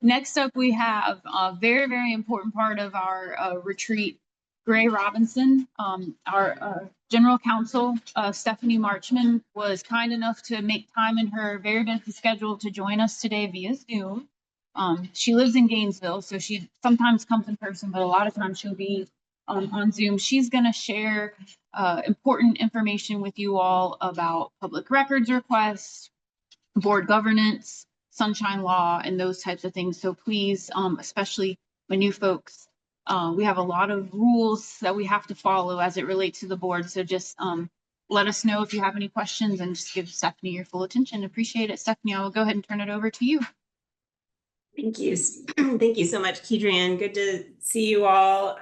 Next up, we have a very, very important part of our retreat. Gray Robinson, our general counsel, Stephanie Marchman, was kind enough to make time in her very busy schedule to join us today via Zoom. She lives in Gainesville, so she sometimes comes in person, but a lot of times she'll be on Zoom. She's going to share important information with you all about public records requests, board governance, sunshine law, and those types of things. So please, especially when you folks, we have a lot of rules that we have to follow as it relates to the board. So just let us know if you have any questions and just give Stephanie your full attention. Appreciate it. Stephanie, I will go ahead and turn it over to you. Thank you. Thank you so much, Kedrian. Good to see you all.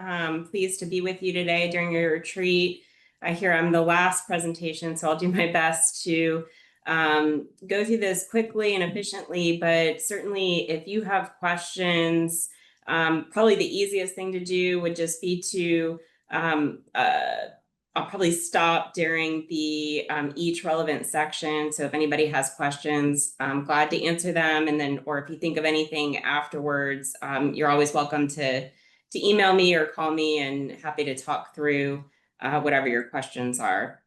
Pleased to be with you today during your retreat. I hear I'm the last presentation, so I'll do my best to go through this quickly and efficiently, but certainly if you have questions, probably the easiest thing to do would just be to, I'll probably stop during the each relevant section. So if anybody has questions, I'm glad to answer them. And then, or if you think of anything afterwards, you're always welcome to email me or call me, and happy to talk through whatever your questions are.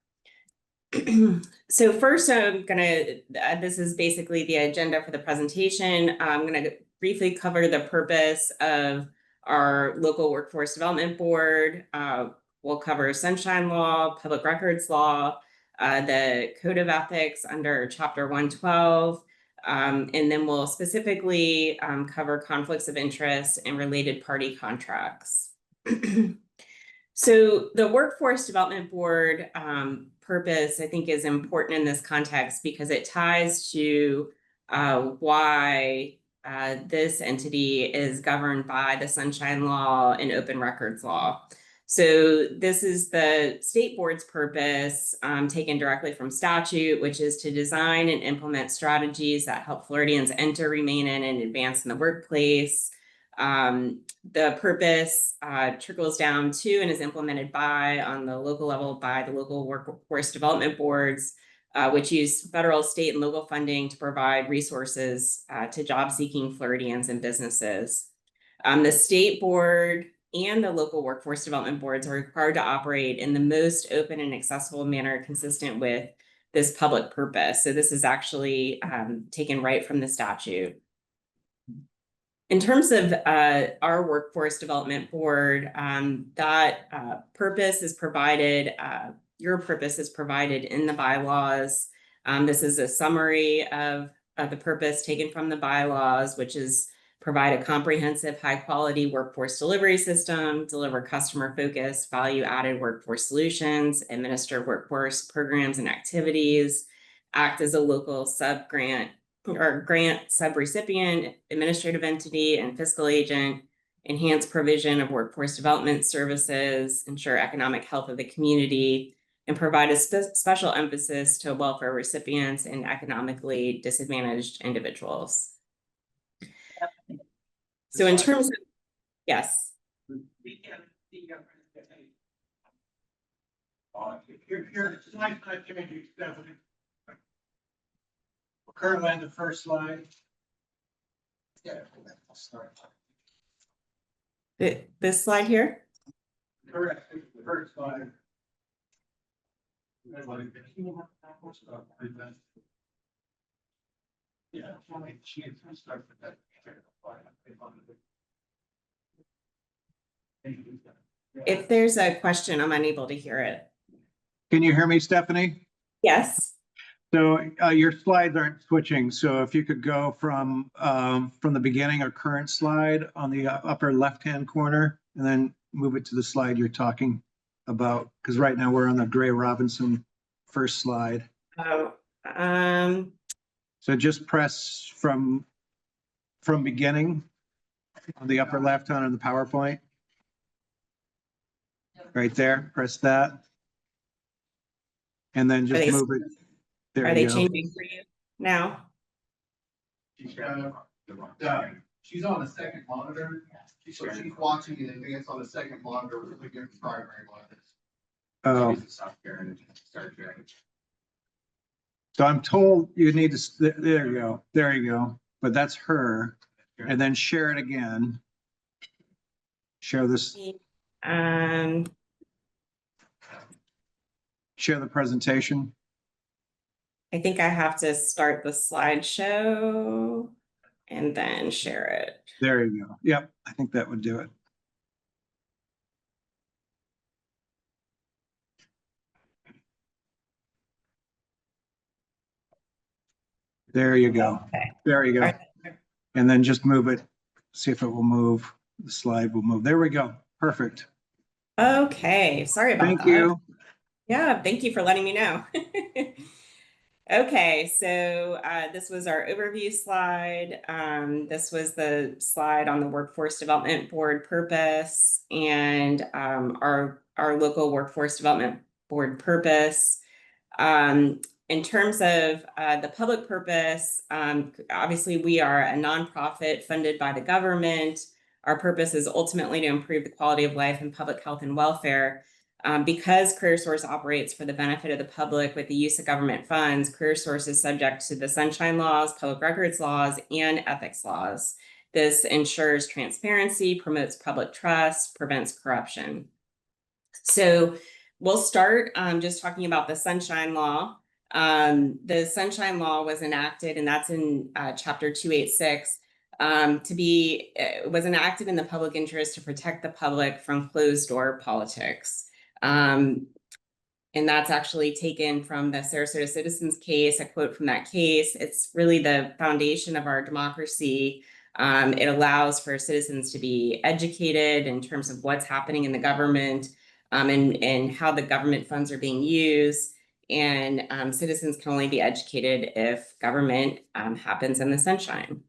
So first, I'm gonna, this is basically the agenda for the presentation. I'm gonna briefly cover the purpose of our local workforce development board. We'll cover sunshine law, public records law, the code of ethics under chapter 112, and then we'll specifically cover conflicts of interest and related party contracts. So the workforce development board purpose, I think, is important in this context because it ties to why this entity is governed by the sunshine law and open records law. So this is the state board's purpose, taken directly from statute, which is to design and implement strategies that help Floridians enter, remain in, and advance in the workplace. The purpose trickles down to and is implemented by, on the local level, by the local workforce development boards, which use federal, state, and local funding to provide resources to job-seeking Floridians and businesses. The state board and the local workforce development boards are required to operate in the most open and accessible manner consistent with this public purpose. So this is actually taken right from the statute. In terms of our workforce development board, that purpose is provided, your purpose is provided in the bylaws. This is a summary of the purpose taken from the bylaws, which is provide a comprehensive, high-quality workforce delivery system, deliver customer-focused, value-added workforce solutions, administer workforce programs and activities, act as a local sub-grant or grant sub-recipient, administrative entity, and fiscal agent, enhance provision of workforce development services, ensure economic health of the community, and provide a special emphasis to welfare recipients and economically disadvantaged individuals. So in terms of, yes. Currently on the first slide. Yeah, I'll start. This slide here? Correct, the first slide. Yeah, start with that. If there's a question, I'm unable to hear it. Can you hear me, Stephanie? Yes. So your slides aren't switching. So if you could go from the beginning or current slide on the upper left-hand corner, and then move it to the slide you're talking about, because right now we're on the Gray Robinson first slide. Oh, so just press from beginning on the upper left hand on the PowerPoint. Right there, press that. And then just move it. There are they changing for you now? She's on the second monitor. So she's watching in advance on the second monitor with the primary monitor. Oh. So I'm told you need to, there you go. There you go. But that's her. and then share it again. Share this, Um, share the presentation. I think I have to start the slideshow and then share it. There you go. Yep, I think that would do it. There you go. Okay. There you go. And then just move it. See if it will move. The slide will move. There we go. Perfect. Okay, sorry about that. Thank you. Yeah, thank you for letting me know. Okay, so this was our overview slide. This was the slide on the Workforce Development Board purpose and our local Workforce Development Board purpose. In terms of the public purpose, obviously we are a nonprofit funded by the government. Our purpose is ultimately to improve the quality of life and public health and welfare. Because CareerSource operates for the benefit of the public with the use of government funds, CareerSource is subject to the Sunshine Laws, public records laws, and ethics laws. This ensures transparency, promotes public trust, prevents corruption. So we'll start just talking about the Sunshine Law. The Sunshine Law was enacted, and that's in Chapter 286. Was enacted in the public interest to protect the public from closed door politics. And that's actually taken from the Sarasota Citizens case, a quote from that case. It's really the foundation of our democracy. It allows for citizens to be educated in terms of what's happening in the government and how the government funds are being used. And citizens can only be educated if government happens in the sunshine.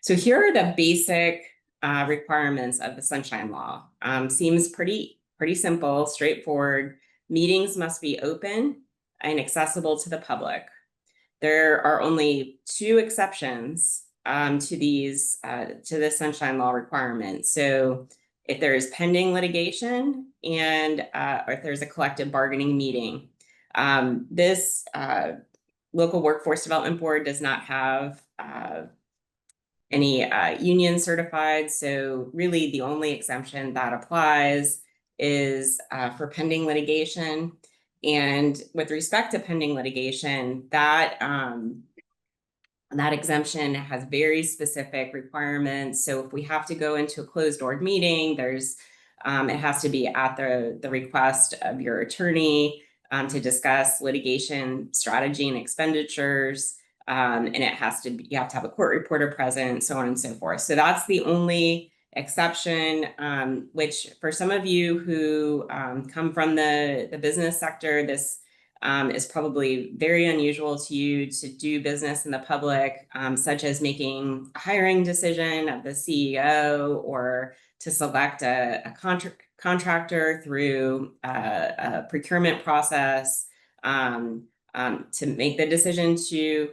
So here are the basic requirements of the Sunshine Law. Seems pretty simple, straightforward. Meetings must be open and accessible to the public. There are only 2 exceptions to the Sunshine Law requirements. So if there is pending litigation and or if there's a collective bargaining meeting, this local Workforce Development Board does not have any union certified. So really the only exemption that applies is for pending litigation. And with respect to pending litigation, that exemption has very specific requirements. So if we have to go into a closed door meeting, there's it has to be at the request of your attorney to discuss litigation strategy and expenditures. And you have to have a court reporter present, so on and so forth. So that's the only exception, which for some of you who come from the business sector, this is probably very unusual to you to do business in the public, such as making a hiring decision of the CEO or to select a contractor through a procurement process, to make the decision to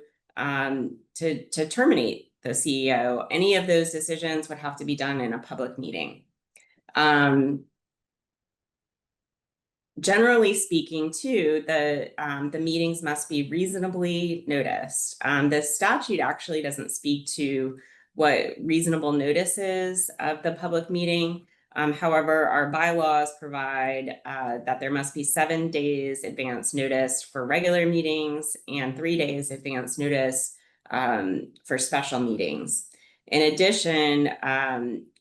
terminate the CEO. Any of those decisions would have to be done in a public meeting. Generally speaking, too, the meetings must be reasonably noticed. The statute actually doesn't speak to what reasonable notice is of the public meeting. However, our bylaws provide that there must be 7 days advance notice for regular meetings and 3 days advance notice for special meetings. In addition,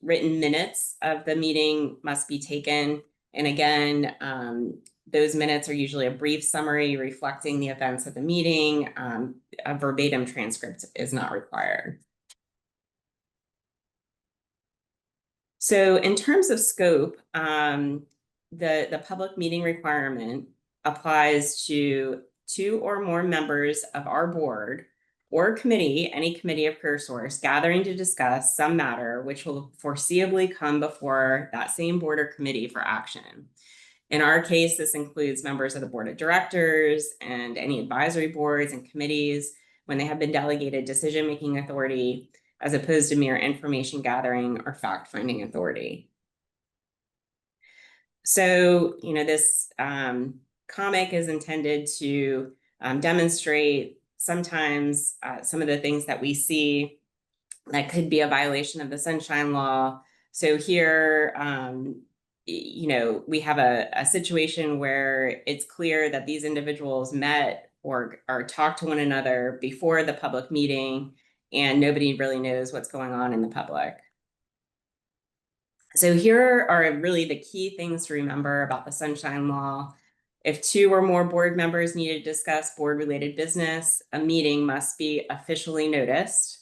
written minutes of the meeting must be taken. And again, those minutes are usually a brief summary reflecting the events of the meeting. A verbatim transcript is not required. So in terms of scope, the public meeting requirement applies to 2 or more members of our board or committee, any committee of CareerSource, gathering to discuss some matter which will foreseeably come before that same board or committee for action. In our case, this includes members of the board of directors and any advisory boards and committees when they have been delegated decision-making authority, as opposed to mere information gathering or fact-finding authority. So, this comic is intended to demonstrate sometimes some of the things that we see that could be a violation of the Sunshine Law. So here, you know, we have a situation where it's clear that these individuals met or talked to one another before the public meeting, and nobody really knows what's going on in the public. So here are really the key things to remember about the Sunshine Law. If 2 or more board members need to discuss board-related business, a meeting must be officially noticed.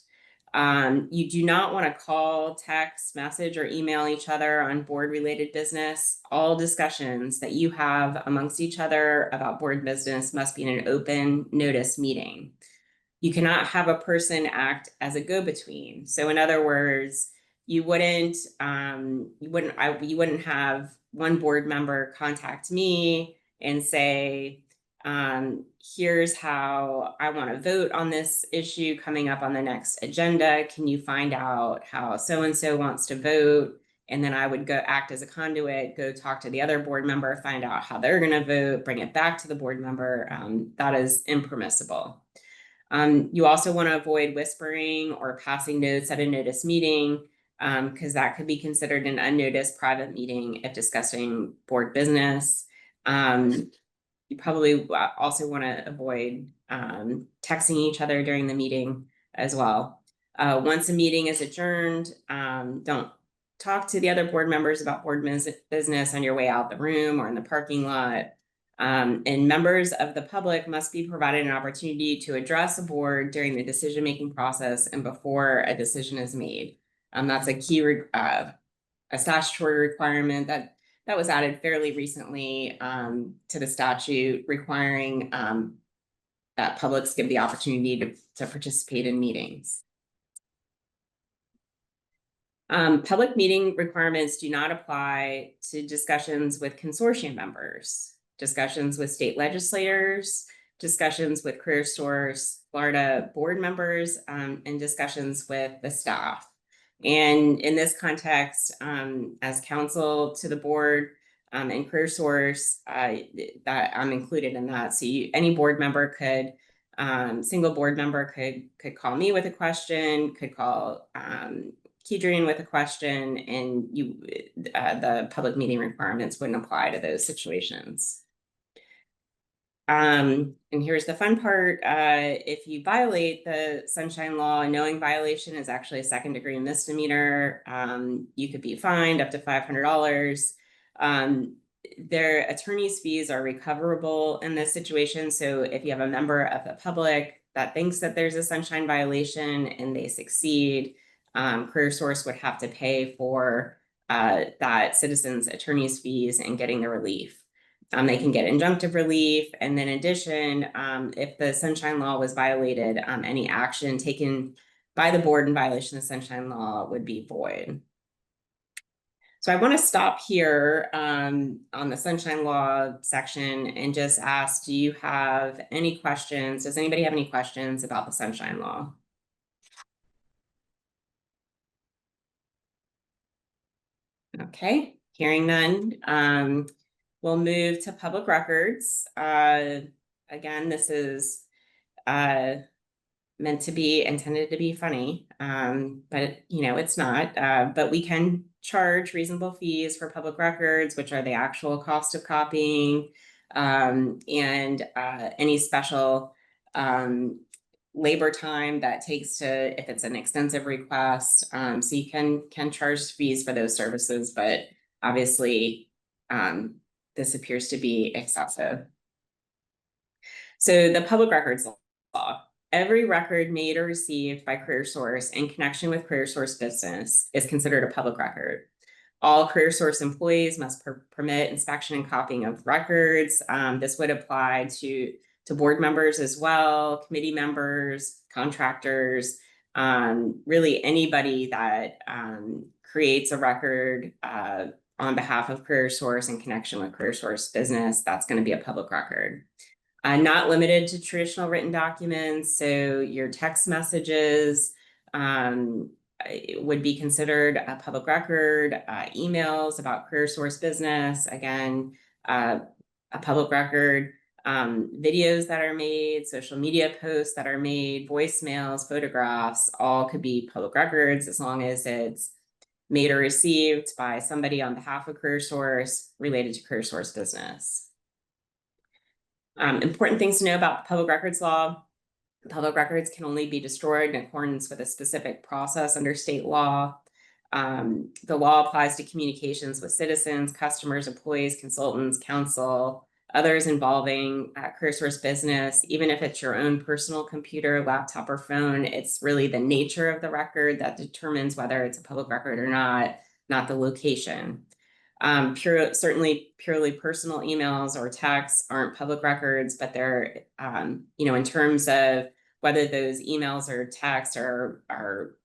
You do not want to call, text, message, or email each other on board-related business. All discussions that you have amongst each other about board business must be in an open notice meeting. You cannot have a person act as a go-between. So in other words, you wouldn't have one board member contact me and say, here's how I want to vote on this issue coming up on the next agenda. Can you find out how so-and-so wants to vote? And then I would go act as a conduit, go talk to the other board member, find out how they're going to vote, bring it back to the board member. That is impermissible. You also want to avoid whispering or passing notes at a notice meeting, because that could be considered an unnoticed private meeting if discussing board business. You probably also want to avoid texting each other during the meeting as well. Once a meeting is adjourned, don't talk to the other board members about board business on your way out the room or in the parking lot. And members of the public must be provided an opportunity to address the board during the decision-making process and before a decision is made. That's a key, a statutory requirement that was added fairly recently to the statute, requiring that publics give the opportunity to participate in meetings. Public meeting requirements do not apply to discussions with consortium members, discussions with state legislators, discussions with CareerSource Florida board members, and discussions with the staff. And in this context, as counsel to the board and CareerSource, that I'm included in that. So any board member could, single board member could call me with a question, could call Kedrian with a question, and the public meeting requirements wouldn't apply to those situations. And here's the fun part. If you violate the Sunshine Law, a knowing violation is actually a second-degree misdemeanor. You could be fined up to $500. Their attorney's fees are recoverable in this situation. So if you have a member of the public that thinks that there's a Sunshine violation and they succeed, CareerSource would have to pay for that citizen's attorney's fees and getting the relief. They can get injunctive relief. And then in addition, if the Sunshine Law was violated, any action taken by the board in violation of the Sunshine Law would be void. So I want to stop here on the Sunshine Law section and just ask, do you have any questions? Does anybody have any questions about the Sunshine Law? Okay, hearing none. We'll move to public records. Again, this is meant to be intended to be funny, but you know, it's not. But we can charge reasonable fees for public records, which are the actual cost of copying, and any special labor time that takes to, if it's an extensive request. So you can charge fees for those services, but obviously this appears to be excessive. So the public records law, every record made or received by CareerSource in connection with CareerSource business is considered a public record. All CareerSource employees must permit inspection and copying of records. This would apply to board members as well, committee members, contractors, really anybody that creates a record on behalf of CareerSource in connection with CareerSource business. That's going to be a public record. Not limited to traditional written documents, so your text messages would be considered a public record. Emails about CareerSource business, again, a public record. videos that are made, social media posts that are made, voicemails, photographs, all could be public records as long as it's made or received by somebody on behalf of CareerSource related to CareerSource business. Important things to know about the public records law. Public records can only be destroyed in accordance with a specific process under state law. The law applies to communications with citizens, customers, employees, consultants, counsel, others involving CareerSource business. Even if it's your own personal computer, laptop, or phone, it's really the nature of the record that determines whether it's a public record or not the location. Certainly purely personal emails or texts aren't public records, but they're, in terms of whether those emails or texts are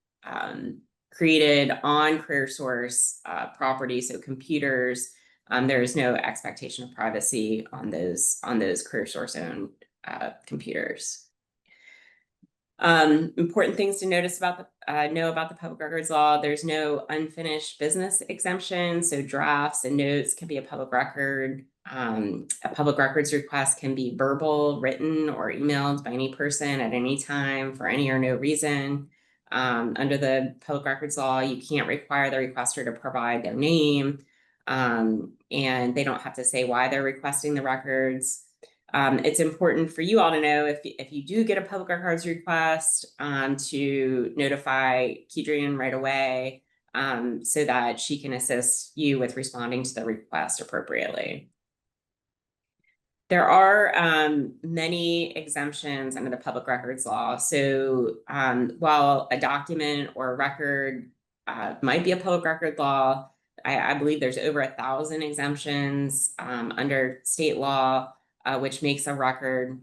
created on CareerSource property, so computers, there is no expectation of privacy on those CareerSource owned computers. Important things to know about the public records law. There's no unfinished business exemption, so drafts and notes can be a public record. A public records request can be verbal, written, or emailed by any person at any time for any or no reason. Under the public records law, you can't require the requester to provide their name, and they don't have to say why they're requesting the records. It's important for you all to know if you do get a public records request, to notify Kedrian right away, so that she can assist you with responding to the request appropriately. There are many exemptions under the public records law. So while a document or a record might be a public record law, I believe there's over 1,000 exemptions under state law, which makes a record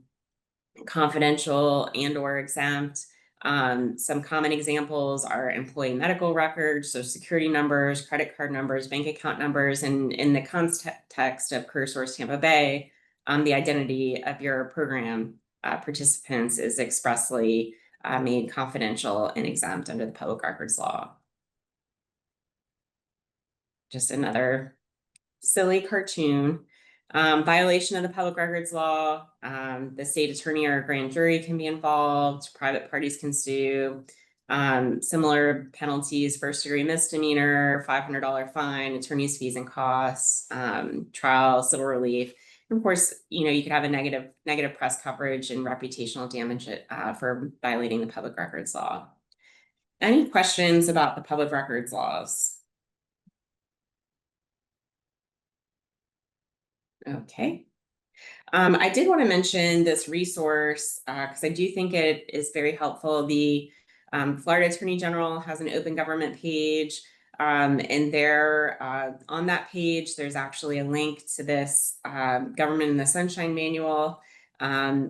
confidential and or exempt. Some common examples are employee medical records, social security numbers, credit card numbers, bank account numbers, and in the context of CareerSource Tampa Bay, the identity of your program participants is expressly made confidential and exempt under the public records law. Just another silly cartoon. Violation of the public records law, the state attorney or grand jury can be involved, private parties can sue. Similar penalties: first-degree misdemeanor, $500 fine, attorney's fees and costs, trial, civil relief. And of course, you could have a negative press coverage and reputational damage for violating the public records law. Any questions about the public records laws? Okay. I did want to mention this resource because I do think it is very helpful. The Florida Attorney General has an open government page, and there on that page, there's actually a link to this Government in the Sunshine Manual,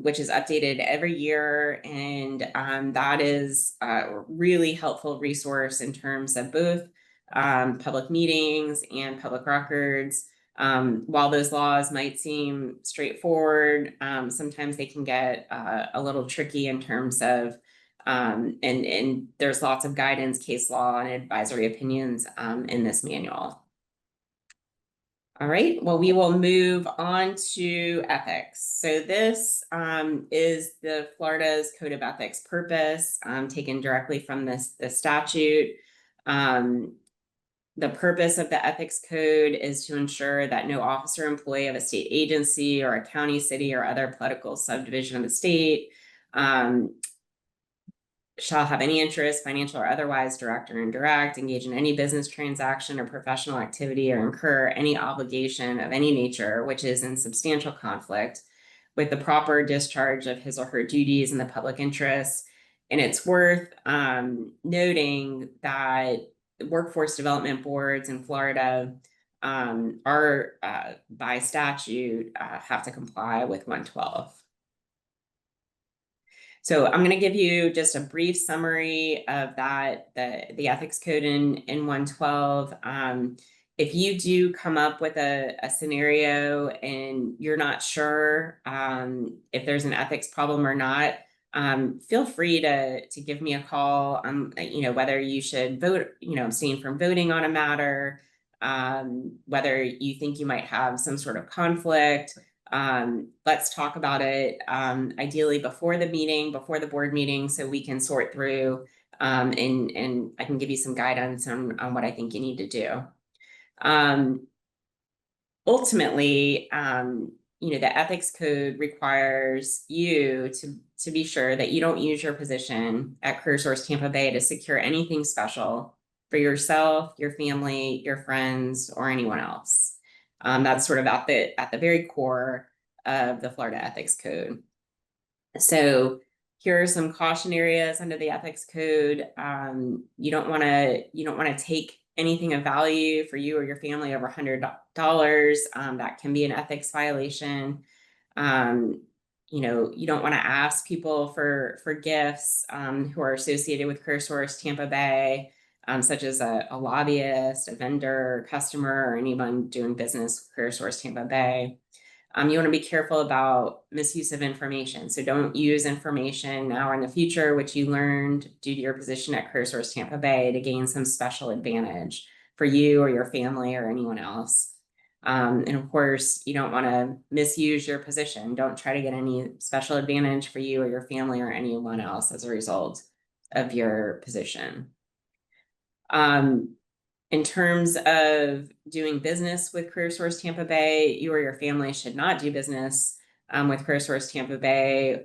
which is updated every year. And that is a really helpful resource in terms of both public meetings and public records. While those laws might seem straightforward, sometimes they can get a little tricky in terms of, and there's lots of guidance, case law, and advisory opinions in this manual. All right, well, we will move on to ethics. So this is the Florida's Code of Ethics purpose, taken directly from the statute. The purpose of the ethics code is to ensure that no officer or employee of a state agency or a county, city, or other political subdivision of the state shall have any interest, financial or otherwise, direct or indirect, engage in any business transaction or professional activity, or incur any obligation of any nature which is in substantial conflict with the proper discharge of his or her duties in the public interest. And it's worth noting that workforce development boards in Florida are by statute have to comply with 112. So I'm going to give you just a brief summary of that, the ethics code in 112. If you do come up with a scenario and you're not sure if there's an ethics problem or not, feel free to give me a call. Whether you should vote, abstain from voting on a matter, whether you think you might have some sort of conflict, Let's talk about it, ideally before the meeting, before the board meeting, so we can sort through, and I can give you some guidance on what I think you need to do. Ultimately, the ethics code requires you to be sure that you don't use your position at CareerSource Tampa Bay to secure anything special for yourself, your family, your friends, or anyone else. That's sort of at the very core of the Florida Ethics Code. So here are some caution areas under the ethics code. You don't want to take anything of value for you or your family over $100. That can be an ethics violation. You don't want to ask people for gifts who are associated with CareerSource Tampa Bay, such as a lobbyist, a vendor, customer, or anyone doing business with CareerSource Tampa Bay. You want to be careful about misuse of information. So don't use information now or in the future, which you learned due to your position at CareerSource Tampa Bay to gain some special advantage for you or your family or anyone else. And of course, you don't want to misuse your position. Don't try to get any special advantage for you or your family or anyone else as a result of your position. In terms of doing business with CareerSource Tampa Bay, you or your family should not do business with CareerSource Tampa Bay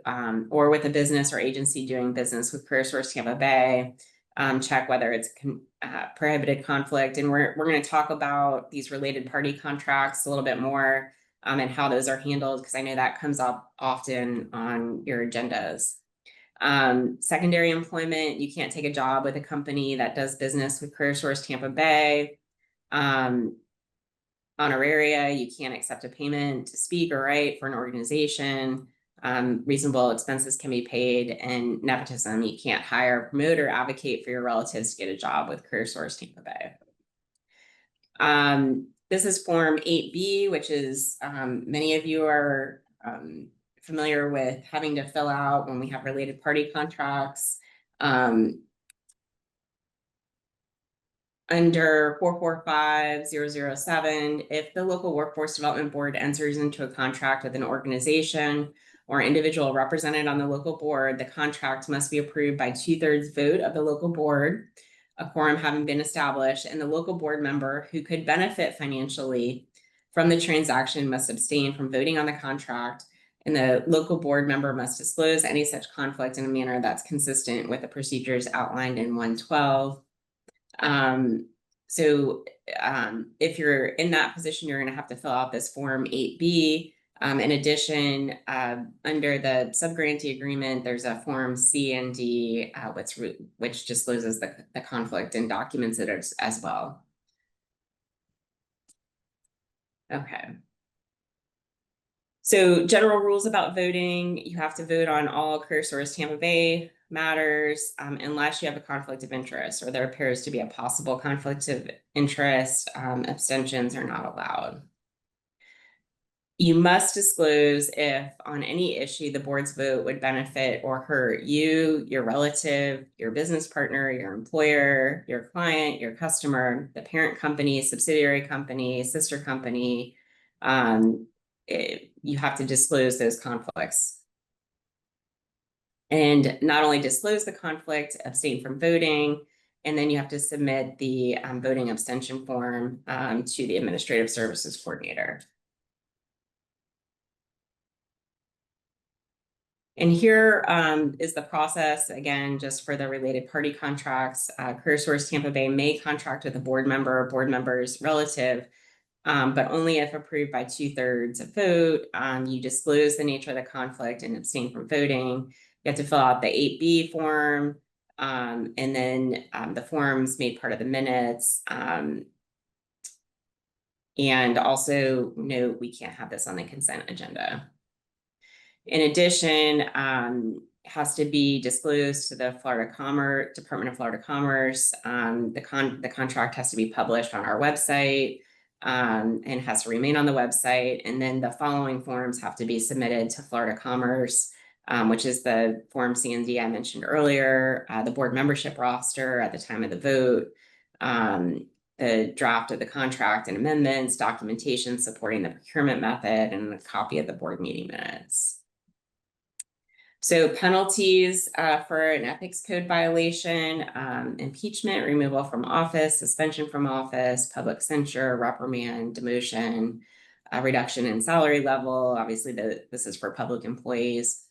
or with a business or agency doing business with CareerSource Tampa Bay. Check whether it's prohibited conflict. And we're going to talk about these related party contracts a little bit more and how those are handled, because I know that comes up often on your agendas. Secondary employment, you can't take a job with a company that does business with CareerSource Tampa Bay. Honoraria, you can't accept a payment to speak or write for an organization. Reasonable expenses can be paid, and nepotism, you can't hire, promote, or advocate for your relatives to get a job with CareerSource Tampa Bay. This is Form 8B, which is many of you are familiar with having to fill out when we have related party contracts. Under 445007, if the local workforce development board enters into a contract with an organization or individual represented on the local board, the contract must be approved by 2/3 vote of the local board, a quorum having been established, and the local board member who could benefit financially from the transaction must abstain from voting on the contract, and the local board member must disclose any such conflict in a manner that's consistent with the procedures outlined in 112. If you're in that position, you're going to have to fill out this Form 8B. In addition, under the subgrantee agreement, there's a Form C and D, which discloses the conflict and documents it as well. Okay. So general rules about voting: you have to vote on all CareerSource Tampa Bay matters unless you have a conflict of interest or there appears to be a possible conflict of interest. Abstentions are not allowed. You must disclose if on any issue the board's vote would benefit or hurt you, your relative, your business partner, your employer, your client, your customer, the parent company, subsidiary company, sister company. You have to disclose those conflicts. And not only disclose the conflict, abstain from voting, and then you have to submit the voting abstention form to the Administrative Services Coordinator. And here is the process, again, just for the related party contracts. CareerSource Tampa Bay may contract with a board member or board member's relative, but only if approved by 2/3 of vote. You disclose the nature of the conflict and abstain from voting. You have to fill out the 8B form, and then the forms made part of the minutes. And also note, we can't have this on the consent agenda. In addition, has to be disclosed to the Department of Florida Commerce. The contract has to be published on our website and has to remain on the website. And then the following forms have to be submitted to Florida Commerce, which is the Form C and D I mentioned earlier, the board membership roster at the time of the vote, the draft of the contract and amendments, documentation supporting the procurement method, and a copy of the board meeting minutes. So penalties for an ethics code violation, impeachment, removal from office, suspension from office, public censure, reprimand, demotion, reduction in salary level. Obviously, this is for public employees.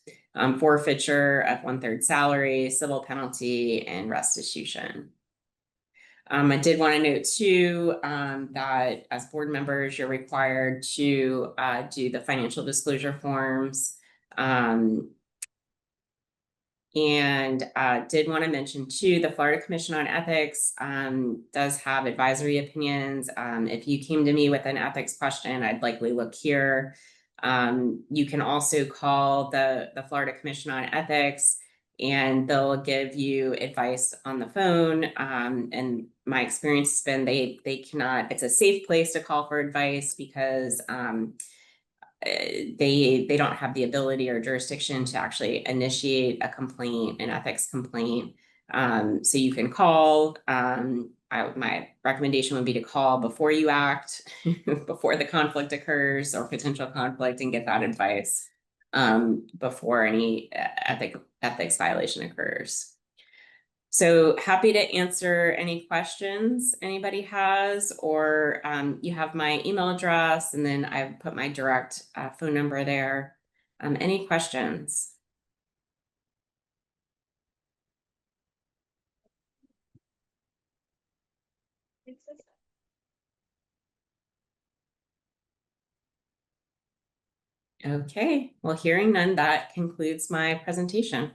Forfeiture of 1/3 salary, civil penalty, and restitution. I did want to note too that as board members, you're required to do the financial disclosure forms. And did want to mention too, the Florida Commission on Ethics does have advisory opinions. If you came to me with an ethics question, I'd likely look here. You can also call the Florida Commission on Ethics, and they'll give you advice on the phone. And my experience has been they cannot, it's a safe place to call for advice because they don't have the ability or jurisdiction to actually initiate a complaint, an ethics complaint. So you can call. My recommendation would be to call before you act, before the conflict occurs or potential conflict, and get that advice before any ethics violation occurs. So happy to answer any questions anybody has, or you have my email address, and then I've put my direct phone number there. Any questions? Okay, well, hearing none, that concludes my presentation.